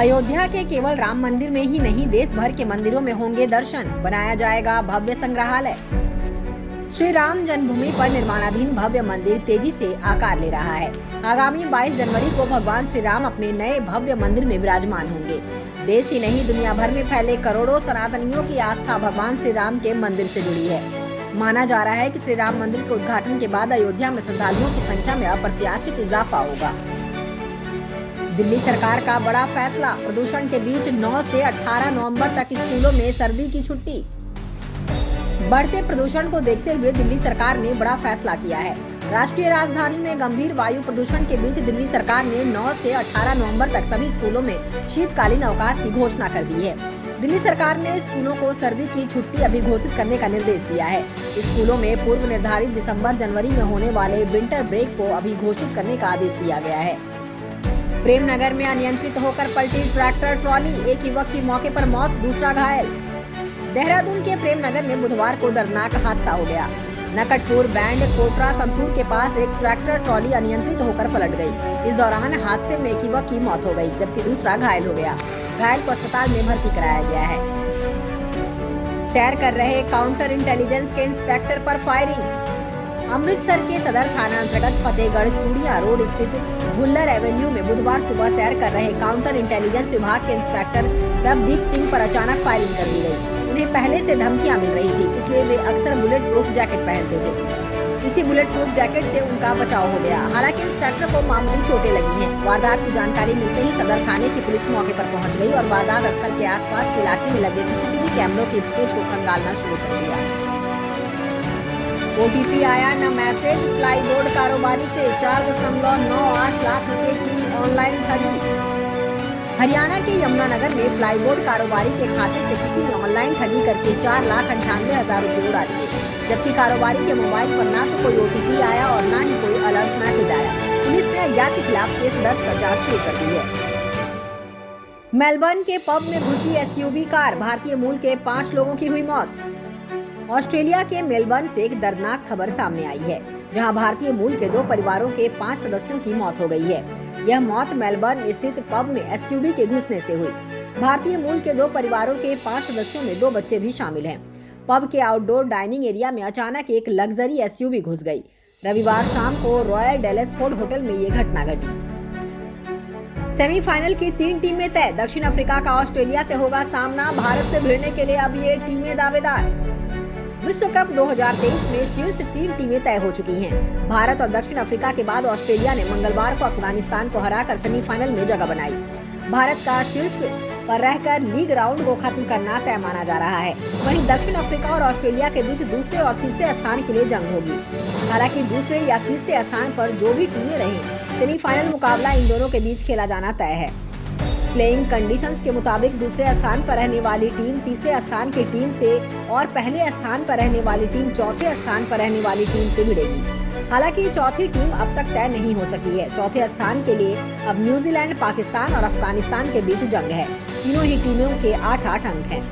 अयोध्या के केवल राम मंदिर में ही नहीं, देश भर के मंदिरों में होंगे दर्शन। बनाया जाएगा भव्य संग्रहालय। श्री राम जन्मभूमि पर निर्माणाधीन भव्य मंदिर तेजी से आकार ले रहा है। आगामी 22 जनवरी को भगवान श्री राम अपने नए भव्य मंदिर में विराजमान होंगे। देश ही नहीं, दुनिया भर में फैले करोड़ों सनातनियों की आस्था भगवान श्री राम के मंदिर से जुड़ी है। माना जा रहा है कि श्री राम मंदिर के उद्घाटन के बाद अयोध्या में श्रद्धालुओं की संख्या में अप्रत्याशित इजाफा होगा। दिल्ली सरकार का बड़ा फैसला, प्रदूषण के बीच 9 से 18 नवंबर तक स्कूलों में सर्दी की छुट्टी। बढ़ते प्रदूषण को देखते हुए दिल्ली सरकार ने बड़ा फैसला किया है। राष्ट्रीय राजधानी में गंभीर वायु प्रदूषण के बीच दिल्ली सरकार ने 9 से 18 नवंबर तक सभी स्कूलों में शीतकालीन अवकाश की घोषणा कर दी है। दिल्ली सरकार ने स्कूलों को सर्दी की छुट्टी अभी घोषित करने का निर्देश दिया है। स्कूलों में पूर्व निर्धारित दिसंबर-जनवरी में होने वाले विंटर ब्रेक को अभी घोषित करने का आदेश दिया गया है। प्रेमनगर में अनियंत्रित होकर पलटी ट्रैक्टर ट्रॉली, एक युवक की मौके पर मौत, दूसरा घायल। देहरादून के प्रेमनगर में बुधवार को दर्दनाक हादसा हो गया। नकटपुर बैंड कोटरा संतूर के पास एक ट्रैक्टर ट्रॉली अनियंत्रित होकर पलट गई। इस दौरान हादसे में एक युवक की मौत हो गई, जबकि दूसरा घायल हो गया। घायल को अस्पताल में भर्ती कराया गया है। सैर कर रहे काउंटर इंटेलिजेंस के इंस्पेक्टर पर फायरिंग। अमृतसर के सदर थाना अंतर्गत फतेहगढ़ चूड़िया रोड स्थित भुल्लर एवेन्यू में बुधवार सुबह सैर कर रहे काउंटर इंटेलिजेंस विभाग के इंस्पेक्टर प्रभदीप सिंह पर अचानक फायरिंग कर दी गई। उन्हें पहले से धमकियां मिल रही थी, इसलिए वे अक्सर बुलेट प्रूफ जैकेट पहनते थे। इसी बुलेट प्रूफ जैकेट से उनका बचाव हो गया। हालांकि इंस्पेक्टर को मामूली चोटें लगी हैं। वारदात की जानकारी मिलते ही सदर थाने की पुलिस मौके पर पहुंच गई और वारदात स्थल के आसपास के इलाके में लगे सीसीटीवी कैमरों की फुटेज को खंगालना शुरू कर दिया। ओटीपी आया न मैसेज, प्लाईबोर्ड कारोबारी से 4.98 लाख रुपए की ऑनलाइन ठगी। हरियाणा के यमुनानगर में प्लाईबोर्ड कारोबारी के खाते से किसी ने ऑनलाइन ठगी करके 4,98,000 रुपए उड़ा दिए, जबकि कारोबारी के मोबाइल पर ना तो कोई ओटीपी आया और ना ही कोई अलर्ट मैसेज आया। पुलिस ने अज्ञात के खिलाफ केस दर्ज कर जांच शुरू कर दी है। मेलबर्न के पब में घुसी एसयूवी कार, भारतीय मूल के 5 लोगों की हुई मौत। ऑस्ट्रेलिया के मेलबर्न से एक दर्दनाक खबर सामने आई है, जहां भारतीय मूल के 2 परिवारों के 5 सदस्यों की मौत हो गई है। यह मौत मेलबर्न स्थित पब में एसयूवी के घुसने से हुई। भारतीय मूल के 2 परिवारों के 5 सदस्यों में 2 बच्चे भी शामिल हैं। पब के आउटडोर डाइनिंग एरिया में अचानक एक लग्जरी एसयूवी घुस गई। रविवार शाम को रॉयल डेलेसफोर्ड होटल में ये घटना घटी। सेमीफाइनल की 3 टीमें तय। दक्षिण अफ्रीका का ऑस्ट्रेलिया से होगा सामना। भारत से भिड़ने के लिए अब ये टीमें दावेदार। विश्व कप 2023 में शीर्ष 3 टीमें तय हो चुकी हैं। भारत और दक्षिण अफ्रीका के बाद ऑस्ट्रेलिया ने मंगलवार को अफगानिस्तान को हराकर सेमीफाइनल में जगह बनाई। भारत का शीर्ष पर रहकर लीग राउंड को खत्म करना तय माना जा रहा है। वहीं दक्षिण अफ्रीका और ऑस्ट्रेलिया के बीच दूसरे और तीसरे स्थान के लिए जंग होगी। हालांकि दूसरे या तीसरे स्थान पर जो भी टीमें रहें, सेमीफाइनल मुकाबला इन दोनों के बीच खेला जाना तय है। प्लेइंग कंडीशंस के मुताबिक दूसरे स्थान पर रहने वाली टीम तीसरे स्थान की टीम से और पहले स्थान पर रहने वाली टीम चौथे स्थान पर रहने वाली टीम से भिड़ेगी। हालांकि चौथी टीम अब तक तय नहीं हो सकी है। चौथे स्थान के लिए अब न्यूजीलैंड, पाकिस्तान और अफगानिस्तान के बीच जंग है। तीनों ही टीमों के 8-8 अंक हैं।